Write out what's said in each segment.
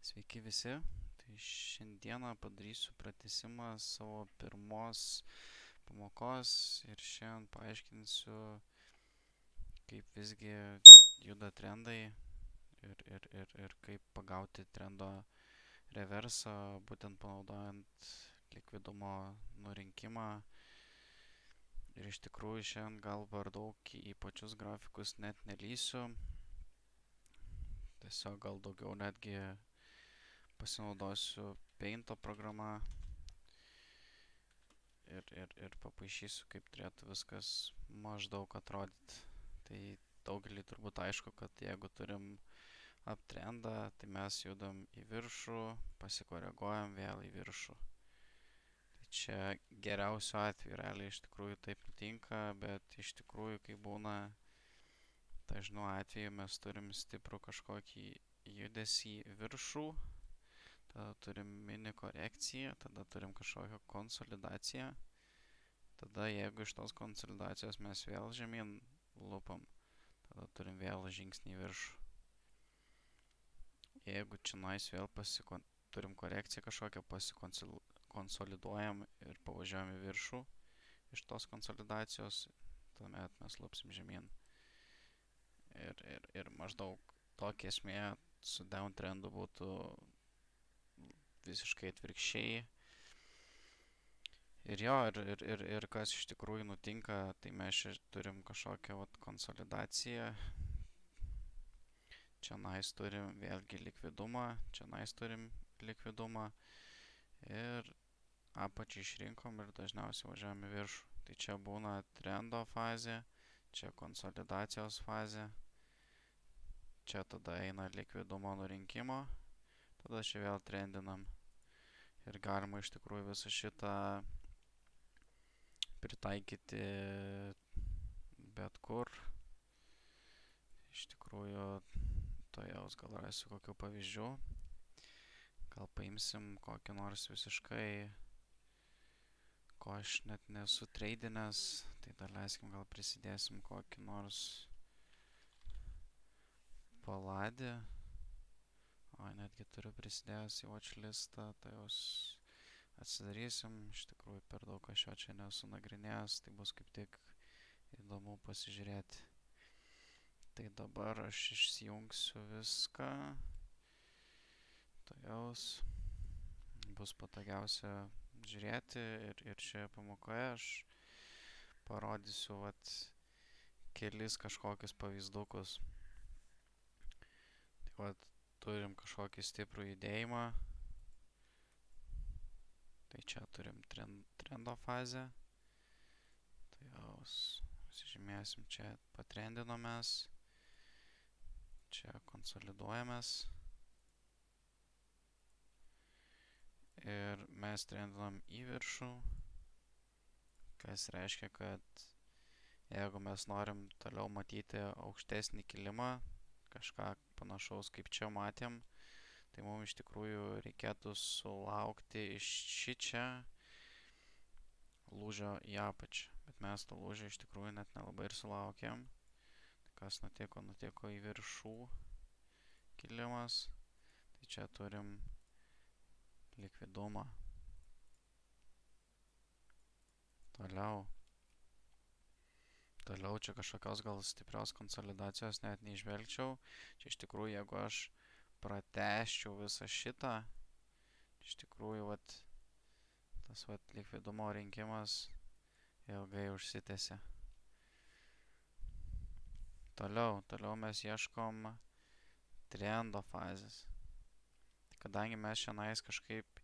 Sveiki visi. Tai šiandieną padarysiu pratęsimą savo pirmos pamokos ir šiandien paaiškinsiu, kaip visgi juda trendai ir kaip pagauti trendo reversą, būtent panaudojant likvidumo nurinkimą. Ir iš tikrųjų šiandien gal per daug į pačius grafikus net nelysiu. Tiesiog gal daugiau netgi pasinaudosiu Paint'o programa ir papaišysiu, kaip turėtų viskas maždaug atrodyti. Tai daugelį turbūt aišku, kad jeigu turim uptrendą, tai mes judam į viršų, pasikoreguojam vėl į viršų. Tai čia geriausiu atveju realiai iš tikrųjų taip nutinka, bet iš tikrųjų, kai būna dažnu atveju mes turim stiprų kažkokį judesį į viršų, tada turim mini korekciją, tada turim kažkokią konsolidaciją, tada jeigu iš tos konsolidacijos mes vėl žemyn lupam, tada turim vėl žingsnį į viršų. Jeigu čionais vėl turim korekciją kažkokią, pasikonsoliduojam ir pavažiuojam į viršų iš tos konsolidacijos, tuomet mes lupsim žemyn. Ir maždaug tokia esmė su downtrendu būtų visiškai atvirkščiai. Ir kas iš tikrųjų nutinka, tai mes čia turim kažkokią konsolidaciją. Čionais turim vėlgi likvidumą, čionais turim likvidumą ir apačią išrinkom ir dažniausiai važiuojam į viršų. Tai čia būna trendo fazė, čia konsolidacijos fazė, čia tada eina likvidumo nurinkimo, tada čia vėl trendinam. Ir galima iš tikrųjų visą šitą pritaikyti bet kur. Iš tikrųjų, jaus gal rasiu kokių pavyzdžių. Gal paimsim kokį nors visiškai, ko aš net nesu treidinęs, tai dar leiskim gal prisidėsim kokį nors paladį. O, netgi turiu prisidėjęs į watchlistą, tai jaus atsidarysim. Iš tikrųjų per daug aš jo čia nesu nagrinėjęs, tai bus kaip tik įdomu pasižiūrėti. Tai dabar aš išsijungsiu viską. Tai jaus bus patogiausia žiūrėti ir šioje pamokoje aš parodysiu kelis kažkokius pavyzdukus. Tai turim kažkokį stiprų judėjimą. Tai čia turim trendo fazę. Tai jaus pasižymėsim, čia patrendinomės. Čia konsoliduojamės. Ir mes trendinam į viršų, kas reiškia, kad jeigu mes norim toliau matyti aukštesnį kilimą, kažką panašaus kaip čia matėm, tai mums iš tikrųjų reikėtų sulaukti iš šičia lūžio į apačią. Bet mes to lūžio iš tikrųjų net nelabai ir sulaukėm. Kas nutiko? Nutiko į viršų kilimas. Tai čia turim likvidumą. Toliau čia kažkokios gal stiprios konsolidacijos net neižvelgčiau. Čia iš tikrųjų, jeigu aš pratęsčiau visą šitą, iš tikrųjų tas likvidumo rinkimas ilgai užsitęsė. Toliau mes ieškom trendo fazės. Kadangi mes šiandien kažkaip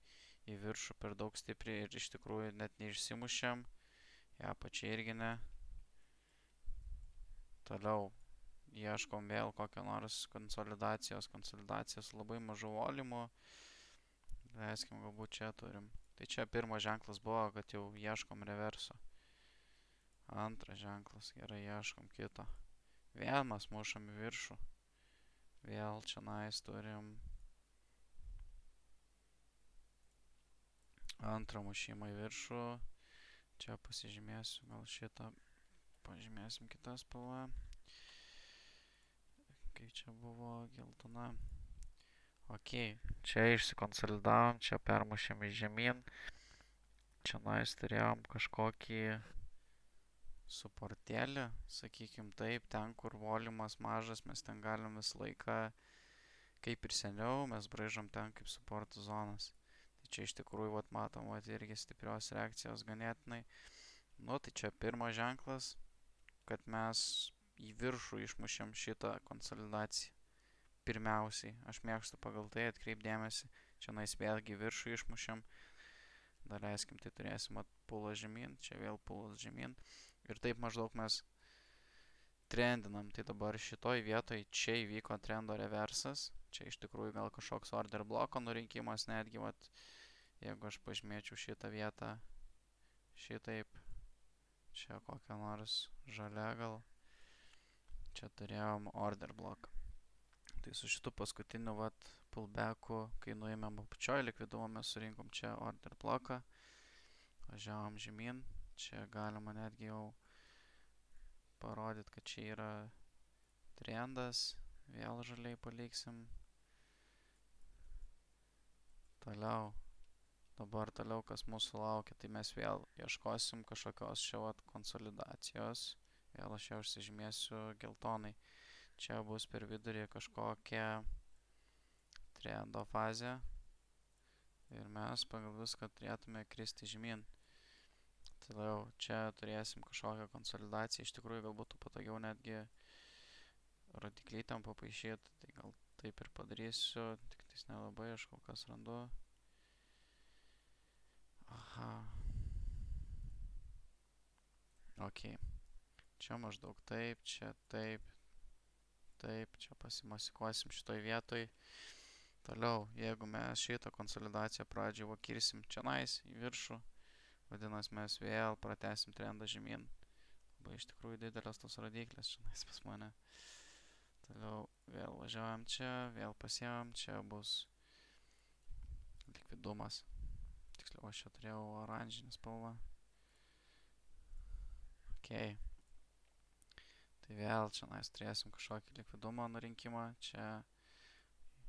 į viršų per daug stipriai ir iš tikrųjų net neišsimušėm, į apačią irgi ne. Toliau ieškom vėl kokio nors konsolidacijos labai mažų volymų. Leiskim, galbūt čia turim. Tai čia pirmas ženklas buvo, kad jau ieškom reverso. Antras ženklas, gerai, ieškom kito. Vėl mes mušam į viršų. Vėl čionais turim antrą mušimą į viršų. Čia pasižymėsiu, gal šitą pažymėsim kitą spalvą. Kaip čia buvo geltona. Ok, čia išsikonsolidavom, čia permušėm į žemyn. Čia nais turėjom kažkokį suportėlį, sakykim taip, ten kur volumas mažas, mes ten galim visą laiką, kaip ir seniau, mes braižom ten kaip suporto zonas. Tai čia iš tikrųjų, vat matom, vat irgi stiprios reakcijos ganėtinai. Nu, tai čia pirmas ženklas, kad mes į viršų išmušėm šitą konsolidaciją. Pirmiausiai, aš mėgstu pagal tai atkreipdėmėsi, čia nais vėlgi viršų išmušėm. Dar leiskim, tai turėsim pulas žemyn, čia vėl pulas žemyn. Ir taip maždaug mes trendinam. Tai dabar šitoj vietoj čia įvyko trendo reversas. Čia iš tikrųjų gal kažkoks order bloko nurinkimas netgi, vat, jeigu aš pažymėčiau šitą vietą šitaip, čia kokią nors žalia gal, čia turėjom order bloką. Tai su šitu paskutiniu vat pullbacku, kai nuėmėm apačioj likvidumą, mes surinkom čia order bloką, važiavom žemyn, čia galima netgi jau parodyti, kad čia yra trendas, vėl žaliai paliksim. Toliau, dabar toliau kas mūsų laukia, tai mes vėl ieškosim kažkokios čia vat konsolidacijos, vėl aš jau užsižymėsiu geltonai. Čia bus per vidurį kažkokia trendo fazė ir mes pagal viską turėtume kristi žemyn. Toliau čia turėsim kažkokią konsolidaciją, iš tikrųjų gal būtų patogiau netgi rodiklytėm papaišyti, tai gal taip ir padarysiu, tik tais nelabai aš kol kas randu. Aha. Ok. Čia maždaug taip, čia taip. Taip, čia pasimasikuosim šitoj vietoj. Toliau, jeigu mes šitą konsolidaciją pradžiai vakirsim čia nais į viršų, vadinasi mes vėl pratesim trendą žemyn. Labai iš tikrųjų didelės tos rodiklės čia nais pas mane. Toliau vėl važiuojam čia, vėl pasiemam, čia bus likvidumas. Tiksliau, aš čia turėjau oranžinį spalvą. Ok. Tai vėl čia nais turėsim kažkokį likvidumo nurinkimą, čia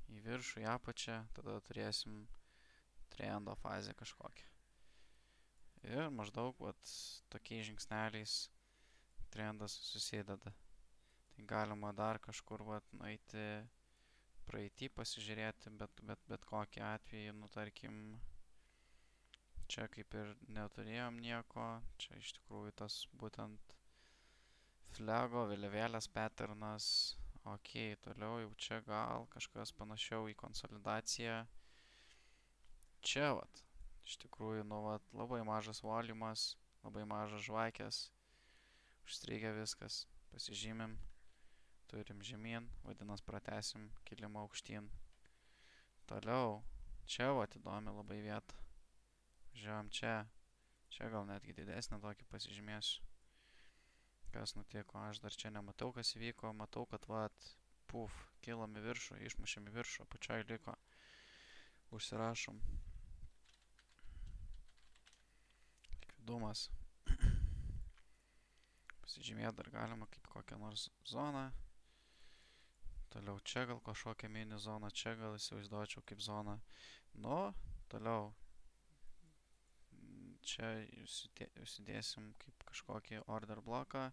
į viršų, į apačią, tada turėsim trendo fazę kažkokią. Ir maždaug vat tokiais žingsneliais trendas susideda. Tai galima dar kažkur vat nueiti praeitį pasižiūrėti, bet kokį atvejį, nu tarkim, čia kaip ir neturėjom nieko, čia iš tikrųjų tas būtent flego vėliavėlės patternas. Ok, toliau jau čia gal kažkas panašiau į konsolidaciją. Čia vat, iš tikrųjų, nu vat, labai mažas volumas, labai mažas žvakės, užstrigę viskas, pasižymim, turim žemyn, vadinasi pratesim kilimą aukštyn. Toliau, čia vat įdomi labai vieta, žiūrėjom čia gal netgi didesnį tokį pasižymėsiu. Kas nutiko, aš dar čia nematau, kas įvyko, matau, kad vat, puf, kilom į viršų, išmušėm į viršų, apačioj liko, užsirašom. Likvidumas. Pasižymėti dar galima kaip kokią nors zoną. Toliau čia gal kažkokią mini zoną, čia gal įsivaizduočiau kaip zoną. Nu, toliau. Čia užsidėsim kaip kažkokį order bloką,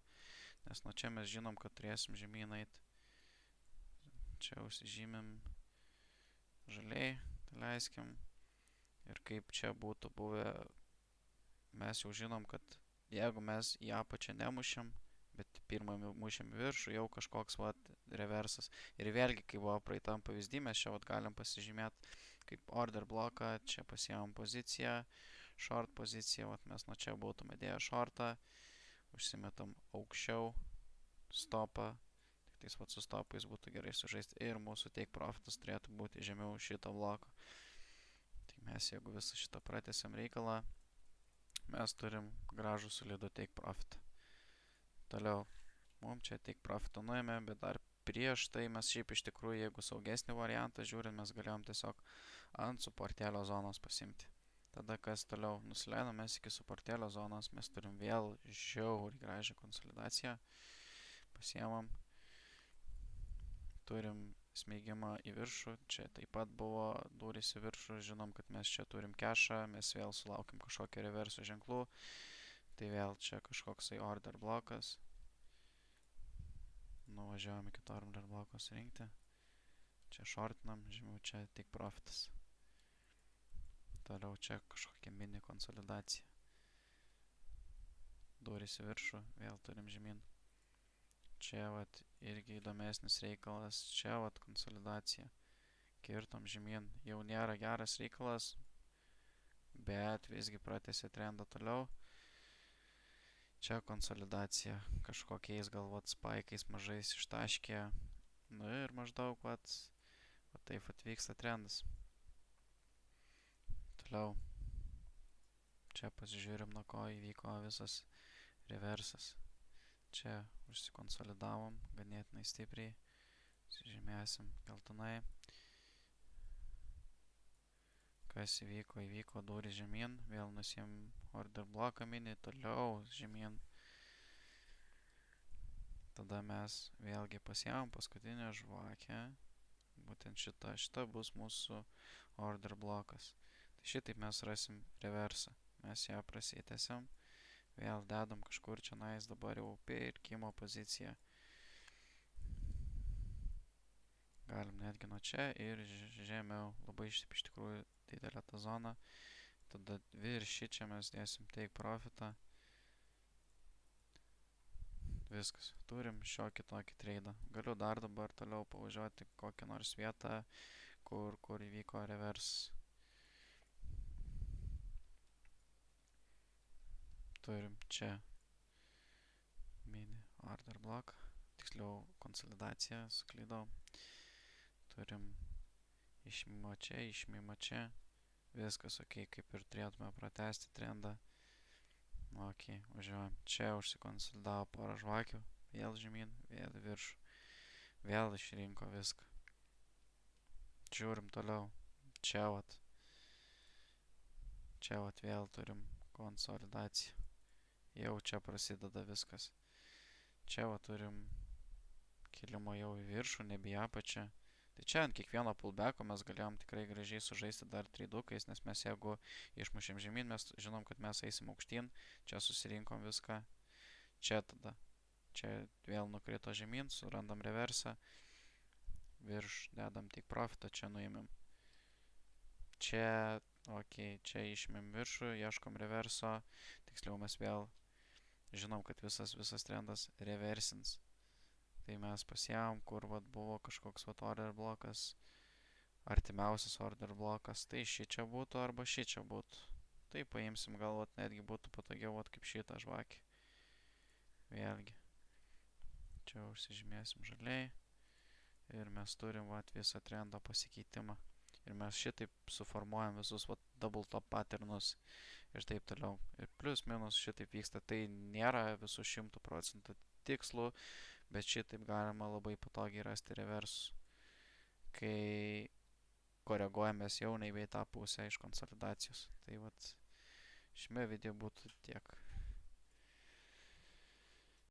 nes nuo čia mes žinom, kad turėsim žemyn eit. Čia užsižymim žaliai, tai leiskim. Ir kaip čia būtų buvę, mes jau žinom, kad jeigu mes į apačią nemušėm, bet pirmą mušėm į viršų, jau kažkoks vat reversas. Ir vėlgi, kai buvo praeitam pavyzdį, mes čia vat galim pasižymėti kaip order bloką, čia pasiemam poziciją, short poziciją, vat mes nuo čia būtume dėję shortą, užsimetam aukščiau stopą, tik tais vat su stopais būtų gerai sužaisti ir mūsų take profitas turėtų būti žemiau šito bloko. Tai mes jeigu visą šitą pratęsiam reikalą, mes turim gražų solidų take profitą. Toliau, mums čia take profitą nuėmė, bet dar prieš tai mes šiaip iš tikrųjų, jeigu saugesnį variantą žiūrint, mes galėjom tiesiog ant suportėlio zonos pasimti. Tada kas toliau, nusileidom mes iki suportėlio zonos, mes turim vėl žiauriai gražią konsolidaciją, pasiemam, turim smeigimą į viršų, čia taip pat buvo durys į viršų, žinom, kad mes čia turim kešą, mes vėl sulaukim kažkokio reverso ženklų, tai vėl čia kažkoksai order blokas, nuvažiuojam iki to order bloko surinkti, čia shortinam, žemiau čia tik profitas, toliau čia kažkokia mini konsolidacija, durys į viršų, vėl turim žemyn. Čia vat irgi įdomesnis reikalas, čia vat konsolidacija, kirtom žemyn, jau nėra geras reikalas, bet visgi pratęsė trendą toliau. Čia konsolidacija, kažkokiais galvot spikais mažais ištaškė, nu ir maždaug vat taip atvyksta trendas. Toliau, čia pasižiūrim, nuo ko įvyko visas reversas. Čia užsikonsolidavom ganėtinai stipriai, žymėsim geltonai. Kas įvyko? Įvyko durys žemyn, vėl nusim order bloką mini, toliau žemyn. Tada mes vėlgi pasiėmam paskutinę žvakę, būtent šita bus mūsų order blokas. Tai šitaip mes rasim reversą, mes ją prasitęsiam. Vėl dedam kažkur čia nais dabar jau pirkimo poziciją. Galim netgi nuo čia ir žemiau, labai iš tikrųjų didelė ta zona. Tada virš čia mes dėsim take profitą. Viskas, turim šiokį tokį treidą. Galiu dar dabar toliau pavažiuoti kokią nors vietą, kur įvyko reversas. Turim čia mini order block, tiksliau konsolidaciją, suklydau. Turim išmimo čia, viskas ok, kaip ir turėtume pratęsti trendą. Ok, važiuojam, čia užsikonsolidavo porą žvakių, vėl žemyn, vėl viršų, vėl išrinko viską. Žiūrim toliau, čia vat vėl turim konsolidaciją. Jau čia prasideda viskas. Čia va turim kilimo jau į viršų, nebe į apačią. Tai čia ant kiekvieno pullbacko mes galėjom tikrai gražiai sužaisti dar tridukais, nes mes jeigu išmušėm žemyn, mes žinom, kad mes eisim aukštyn. Čia susirinkom viską. Čia tada. Čia vėl nukrito žemyn, surandam reversą. Virš dedam tik profitą, čia nuėmėm. Čia, ok, čia išmėm viršų, ieškom reverso. Tiksliau mes vėl žinom, kad visas trendas reversins. Tai mes pasiėmam, kur vat buvo kažkoks vat order blokas, artimiausias order blokas, tai ši čia būtų arba ši čia būtų. Tai paimsim, gal vat netgi būtų patogiau vat kaip šitą žvakį. Vėlgi. Čia užsižymėsim žaliai. Ir mes turim vat visą trendo pasikeitimą. Ir mes šitaip suformuojam visus vat double top patternus ir taip toliau. Ir plius minus šitaip vyksta. Tai nėra visų 100% tikslų, bet šitaip galima labai patogiai rasti reversus, kai koreguojamės jau nebe į tą pusę iš konsolidacijos. Tai vat šiame video būtų tiek.